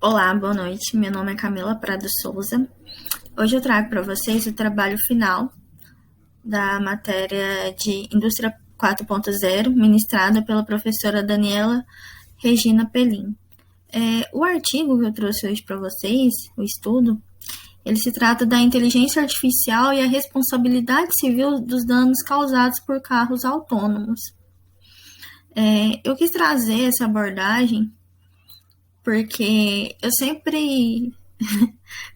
Olá, boa noite. Meu nome é Camila Prado Souza. Hoje eu trago para vocês o trabalho final da matéria de Indústria 4.0, ministrada pela professora Daniela Regina Pelim. O artigo que eu trouxe hoje para vocês, o estudo, ele se trata da inteligência artificial e a responsabilidade civil dos danos causados por carros autônomos. Eu quis trazer essa abordagem porque eu sempre,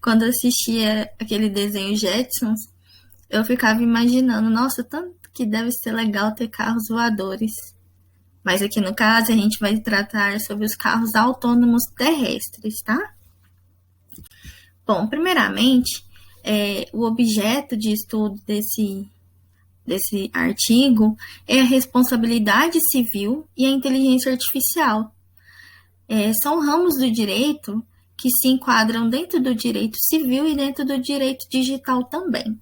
quando assistia aquele desenho Jetsons, eu ficava imaginando, nossa, tanto que deve ser legal ter carros voadores. Mas aqui no caso a gente vai tratar sobre os carros autônomos terrestres, tá? Bom, primeiramente, o objeto de estudo desse artigo é a responsabilidade civil e a inteligência artificial. São ramos do direito que se enquadram dentro do direito civil e dentro do direito digital também.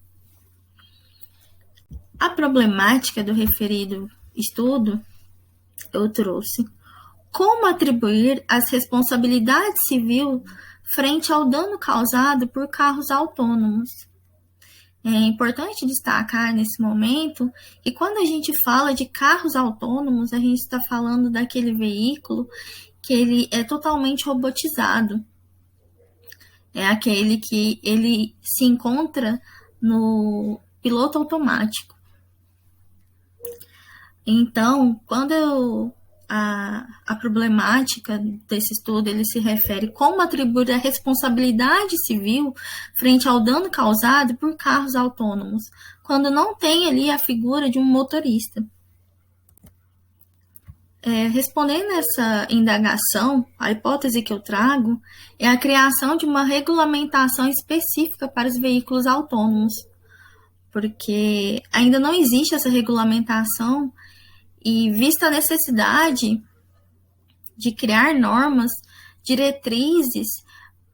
A problemática do referido estudo eu trouxe como atribuir as responsabilidades civil frente ao dano causado por carros autônomos. É importante destacar nesse momento que quando a gente fala de carros autônomos, a gente está falando daquele veículo que ele é totalmente robotizado. É aquele que ele se encontra no piloto automático. Então, quando a problemática desse estudo ele se refere como atribuir a responsabilidade civil frente ao dano causado por carros autônomos, quando não tem ali a figura de um motorista. Respondendo essa indagação, a hipótese que eu trago é a criação de uma regulamentação específica para os veículos autônomos, porque ainda não existe essa regulamentação e vista a necessidade de criar normas, diretrizes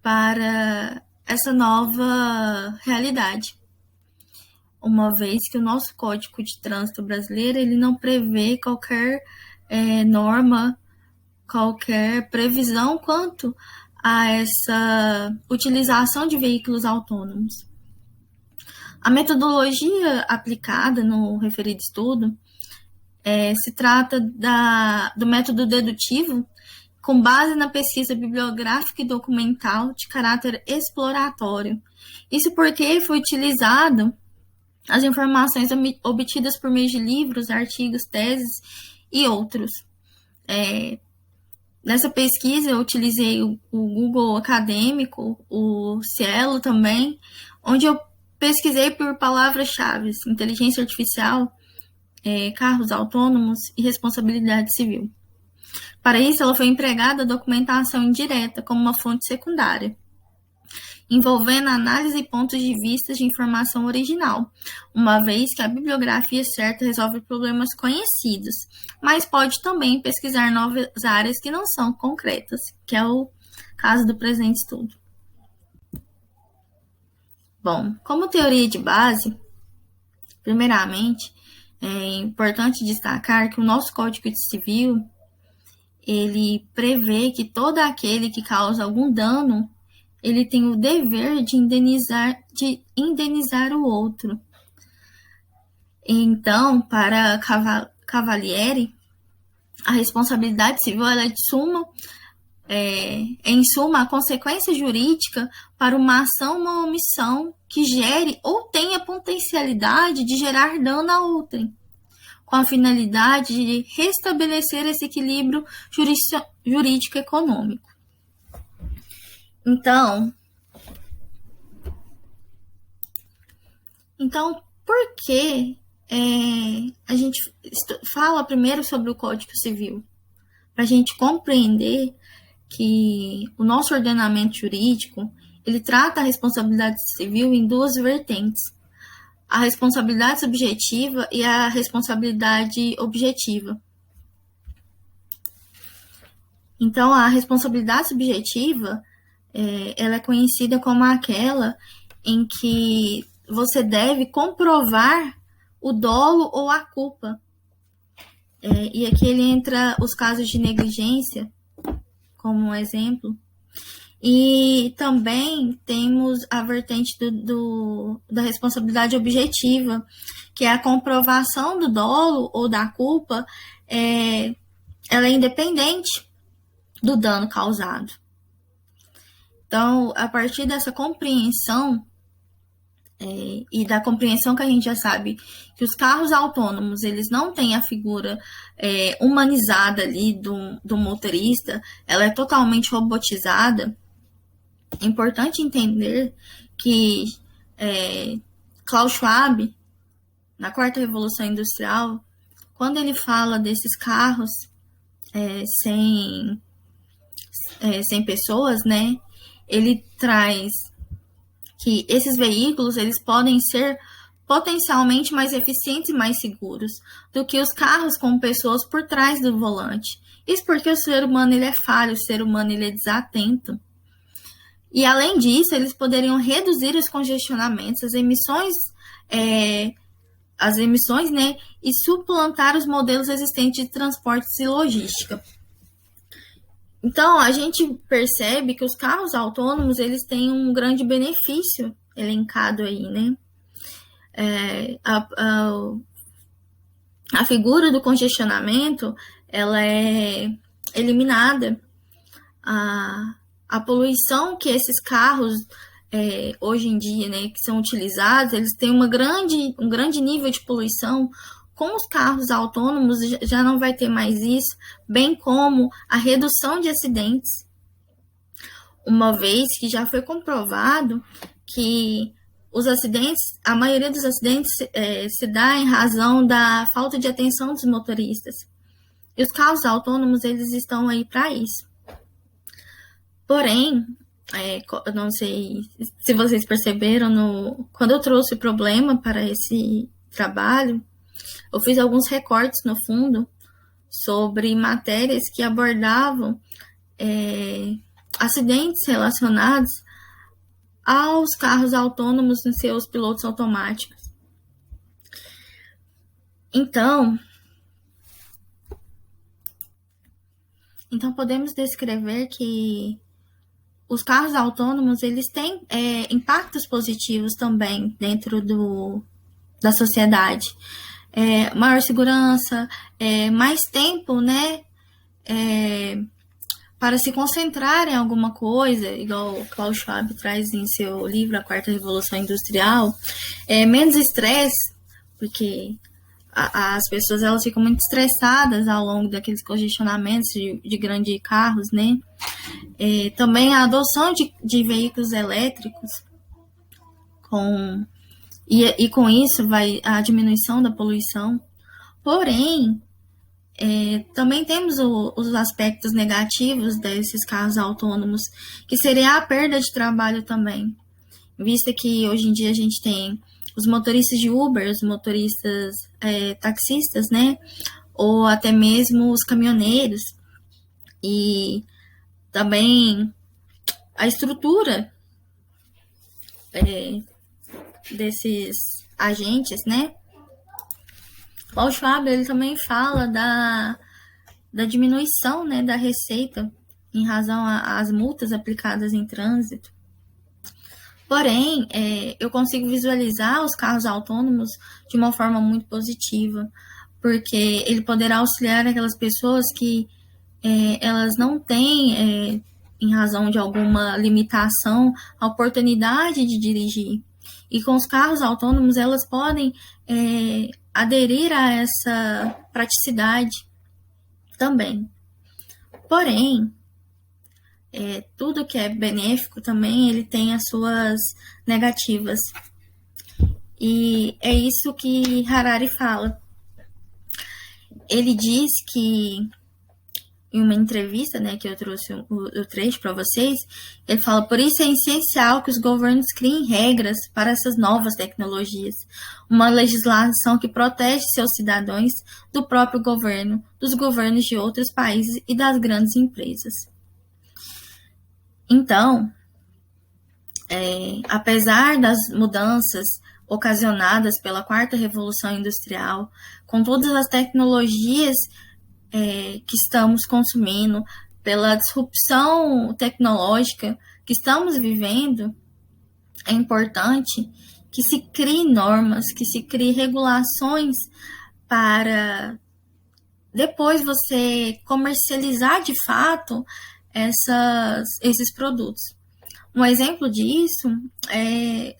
para essa nova realidade. Uma vez que o nosso Código de Trânsito brasileiro ele não prevê qualquer norma, qualquer previsão quanto a essa utilização de veículos autônomos. A metodologia aplicada no referido estudo se trata do método dedutivo, com base na pesquisa bibliográfica e documental de caráter exploratório. Isso porque foi utilizado as informações obtidas por meio de livros, artigos, teses e outros. Nessa pesquisa eu utilizei o Google Acadêmico, o Cielo também, onde eu pesquisei por palavras-chave, inteligência artificial, carros autônomos e responsabilidade civil. Para isso, ela foi empregada a documentação indireta como uma fonte secundária, envolvendo análise e pontos de vista de informação original, uma vez que a bibliografia certa resolve problemas conhecidos, mas pode também pesquisar novas áreas que não são concretas, que é o caso do presente estudo. Bom, como teoria de base, primeiramente, é importante destacar que o nosso Código Civil ele prevê que todo aquele que causa algum dano ele tem o dever de indenizar o outro. Então, para Cavalieri, a responsabilidade civil ela é em suma a consequência jurídica para uma ação ou uma omissão que gere ou tenha potencialidade de gerar dano a outrem, com a finalidade de restabelecer esse equilíbrio jurídico-econômico. Então, por que a gente fala primeiro sobre o Código Civil? Para a gente compreender que o nosso ordenamento jurídico ele trata a responsabilidade civil em duas vertentes: a responsabilidade subjetiva e a responsabilidade objetiva. Então, a responsabilidade subjetiva ela é conhecida como aquela em que você deve comprovar o dolo ou a culpa. E aqui ele entra os casos de negligência, como um exemplo. E também temos a vertente da responsabilidade objetiva, que é a comprovação do dolo ou da culpa, ela é independente do dano causado. Então, a partir dessa compreensão, e da compreensão que a gente já sabe que os carros autônomos, eles não têm a figura humanizada ali do motorista, ela é totalmente robotizada. É importante entender que Klaus Schwab, na quarta revolução industrial, quando ele fala desses carros sem pessoas, né, ele traz que esses veículos eles podem ser potencialmente mais eficientes e mais seguros do que os carros com pessoas por trás do volante. Isso porque o ser humano ele é falho, o ser humano ele é desatento. E além disso, eles poderiam reduzir os congestionamentos, as emissões, né, e suplantar os modelos existentes de transportes e logística. Então, a gente percebe que os carros autônomos, eles têm um grande benefício elencado aí, né? A figura do congestionamento, ela é eliminada. A poluição que esses carros, hoje em dia, né, que são utilizados, eles têm um grande nível de poluição. Com os carros autônomos já não vai ter mais isso, bem como a redução de acidentes, uma vez que já foi comprovado que a maioria dos acidentes se dá em razão da falta de atenção dos motoristas. E os carros autônomos, eles estão aí para isso. Porém, eu não sei se vocês perceberam, quando eu trouxe o problema para esse trabalho, eu fiz alguns recortes no fundo sobre matérias que abordavam acidentes relacionados aos carros autônomos e seus pilotos automáticos. Então podemos descrever que os carros autônomos eles têm impactos positivos também dentro da sociedade. Maior segurança, mais tempo, né, para se concentrar em alguma coisa, igual o Klaus Schwab traz em seu livro A Quarta Revolução Industrial, menos estresse, porque as pessoas elas ficam muito estressadas ao longo daqueles congestionamentos de grandes carros, né? Também a adoção de veículos elétricos, e com isso vai a diminuição da poluição. Porém, também temos os aspectos negativos desses carros autônomos, que seria a perda de trabalho também, vista que hoje em dia a gente tem os motoristas de Uber, os motoristas taxistas, né, ou até mesmo os caminhoneiros, e também a estrutura desses agentes, né. O Schwab, ele também fala da diminuição, né, da receita em razão às multas aplicadas em trânsito. Porém, eu consigo visualizar os carros autônomos de uma forma muito positiva, porque ele poderá auxiliar aquelas pessoas que elas não têm, em razão de alguma limitação, a oportunidade de dirigir. E com os carros autônomos, elas podem aderir a essa praticidade também. Porém, tudo que é benéfico também, ele tem as suas negativas. E é isso que Harari fala. Ele diz que, em uma entrevista, né, que eu trouxe o trecho para vocês, ele fala: por isso é essencial que os governos criem regras para essas novas tecnologias, uma legislação que protege seus cidadãos do próprio governo, dos governos de outros países e das grandes empresas. Então, apesar das mudanças ocasionadas pela quarta revolução industrial, com todas as tecnologias que estamos consumindo, pela disrupção tecnológica que estamos vivendo, é importante que se criem normas, que se criem regulações para depois você comercializar de fato esses produtos. Um exemplo disso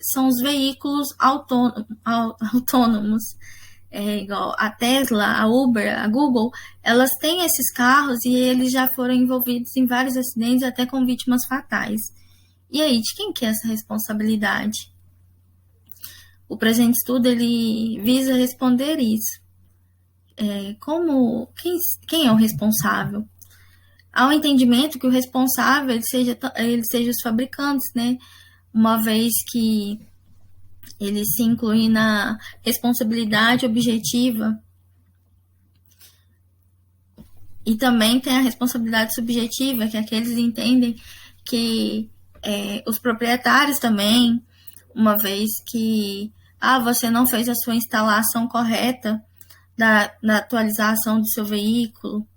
são os veículos autônomos, igual a Tesla, a Uber, a Google. Elas têm esses carros e eles já foram envolvidos em vários acidentes, até com vítimas fatais. E aí, de quem que é essa responsabilidade? O presente estudo ele visa responder isso. Quem é o responsável? Há um entendimento que o responsável ele seja os fabricantes, né? Uma vez que ele se inclui na responsabilidade objetiva. E também tem a responsabilidade subjetiva, que aqueles entendem que os proprietários também, uma vez que você não fez a sua instalação correta da atualização do seu veículo,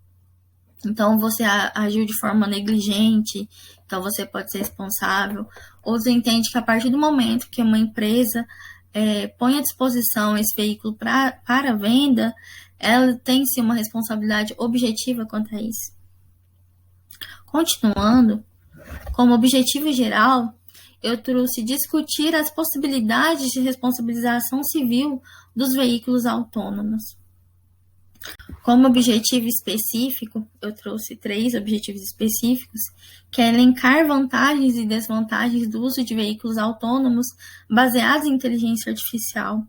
então você agiu de forma negligente, então você pode ser responsável. Ou você entende que a partir do momento que uma empresa põe à disposição esse veículo para venda, ela tem sim uma responsabilidade objetiva quanto a isso. Continuando, como objetivo geral, eu trouxe discutir as possibilidades de responsabilização civil dos veículos autônomos. Como objetivo específico, eu trouxe 3 objetivos específicos, que é elencar vantagens e desvantagens do uso de veículos autônomos baseados em inteligência artificial,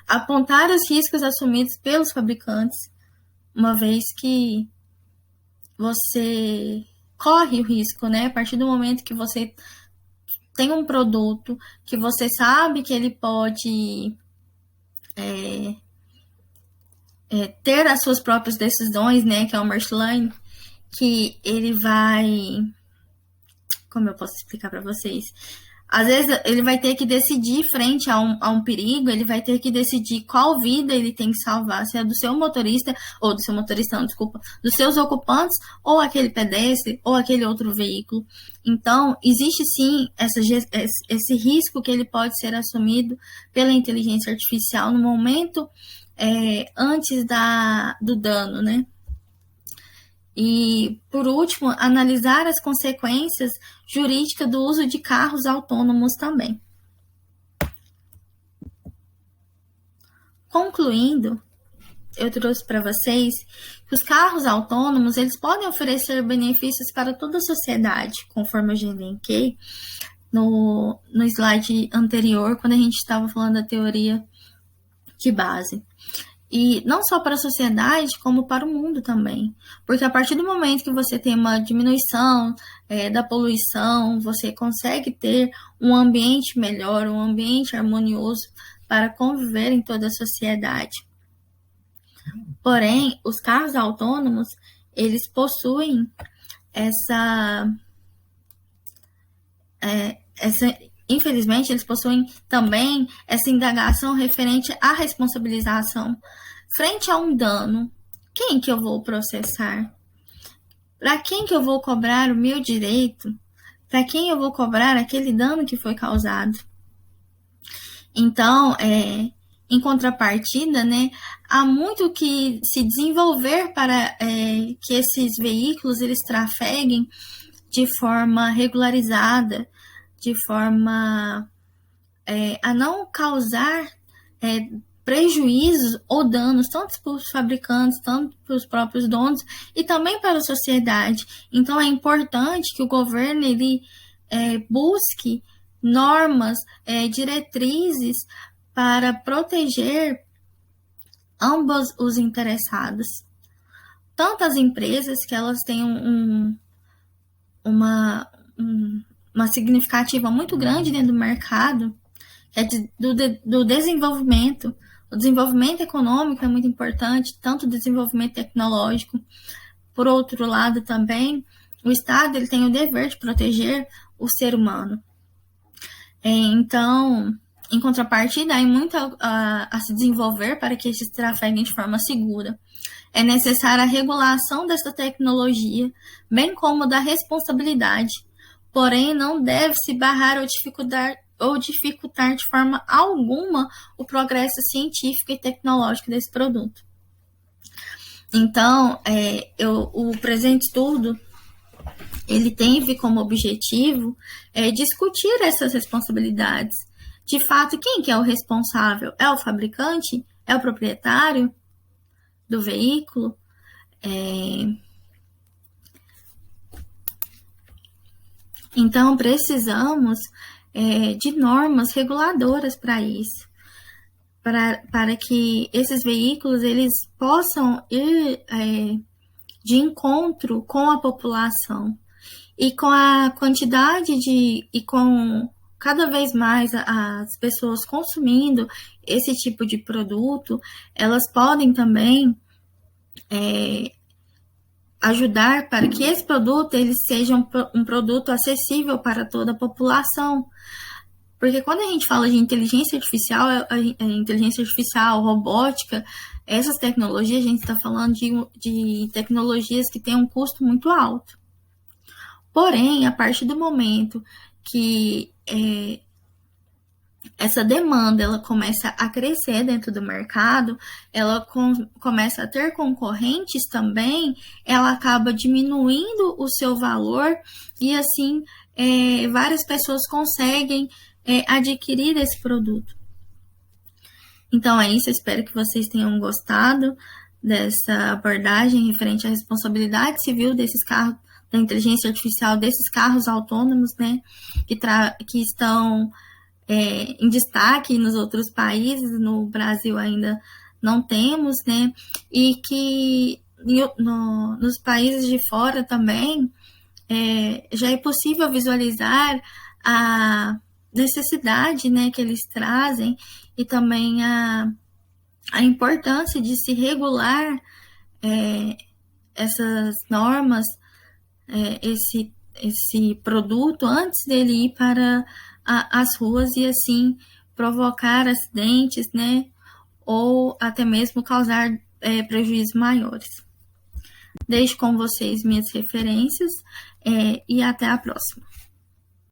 apontar os riscos assumidos pelos fabricantes, uma vez que você corre o risco, né? A partir do momento que você tem um produto que você sabe que ele pode ter as suas próprias decisões, né? Que é o machine learning, que ele vai... Como eu posso explicar para vocês? Às vezes ele vai ter que decidir frente a um perigo, ele vai ter que decidir qual vida ele tem que salvar, se é do seu motorista, ou do seu motorista, não, desculpa, dos seus ocupantes, ou aquele pedestre, ou aquele outro veículo. Então, existe sim esse risco que ele pode ser assumido pela inteligência artificial no momento antes do dano, né? E, por último, analisar as consequências jurídicas do uso de carros autônomos também. Concluindo, eu trouxe para vocês que os carros autônomos eles podem oferecer benefícios para toda a sociedade, conforme eu já elenquei no slide anterior, quando a gente estava falando da teoria de base. E não só para a sociedade, como para o mundo também. Porque a partir do momento que você tem uma diminuição da poluição, você consegue ter um ambiente melhor, um ambiente harmonioso para conviver em toda a sociedade. Porém, os carros autônomos, eles possuem infelizmente, eles possuem também essa indagação referente à responsabilização. Frente a um dano, quem que eu vou processar? Para quem que eu vou cobrar o meu direito? Para quem eu vou cobrar aquele dano que foi causado? Então, em contrapartida, né, há muito que se desenvolver para que esses veículos eles trafeguem de forma regularizada, de forma a não causar prejuízos ou danos, tanto para os fabricantes, tanto para os próprios donos e também para a sociedade. Então, é importante que o governo ele busque normas, diretrizes para proteger ambos os interessados. Tanto as empresas, que elas têm uma significativa muito grande dentro do mercado, do desenvolvimento. O desenvolvimento econômico é muito importante, tanto o desenvolvimento tecnológico. Por outro lado, também, o Estado ele tem o dever de proteger o ser humano. Então, em contrapartida, há muito a se desenvolver para que esses trafeguem de forma segura. é necessária a regulação dessa tecnologia, bem como da responsabilidade, porém não deve-se barrar ou dificultar de forma alguma o progresso científico e tecnológico desse produto. Então, o presente estudo ele tem como objetivo discutir essas responsabilidades. De fato, quem que é o responsável? É o fabricante? É o proprietário do veículo? Então, precisamos de normas reguladoras para isso, para que esses veículos eles possam ir de encontro com a população e com a quantidade e com cada vez mais as pessoas consumindo esse tipo de produto, elas podem também ajudar para que esse produto ele seja um produto acessível para toda a população. Porque quando a gente fala de inteligência artificial, robótica, essas tecnologias, a gente está falando de tecnologias que têm um custo muito alto. Porém, a partir do momento que essa demanda ela começa a crescer dentro do mercado, ela começa a ter concorrentes também, ela acaba diminuindo o seu valor e assim várias pessoas conseguem adquirir esse produto. Então é isso, eu espero que vocês tenham gostado dessa abordagem referente à responsabilidade civil desses carros, da inteligência artificial, desses carros autônomos, né, que estão em destaque nos outros países, no Brasil ainda não temos, né, e que nos países de fora também já é possível visualizar a necessidade, né, que eles trazem e também a importância de se regular essas normas, esse produto antes dele ir para as ruas e assim provocar acidentes, né, ou até mesmo causar prejuízos maiores. Deixo com vocês minhas referências e até a próxima.